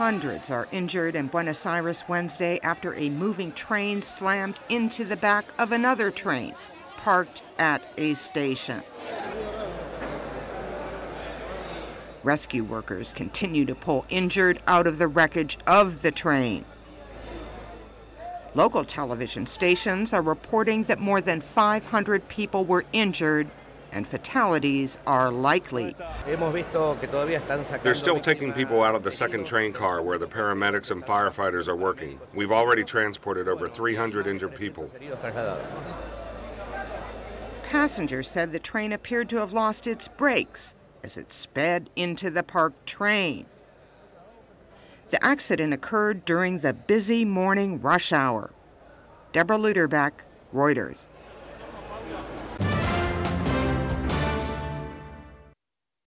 Hundreds are injured in Buenos Aires Wednesday after a moving train slammed into the back of another train parked at a station. Rescue workers continue to pull injured out of the wreckage of the train. Local television stations are reporting that more than 500 people were injured and fatalities are likely. They're still taking people out of the second train car where the paramedics and firefighters are working. We've already transported over 300 injured people. Passengers said the train appeared to have lost its brakes as it sped into the parked train. The accident occurred during the busy morning rush hour. Deborah Luderbeck, Reuters.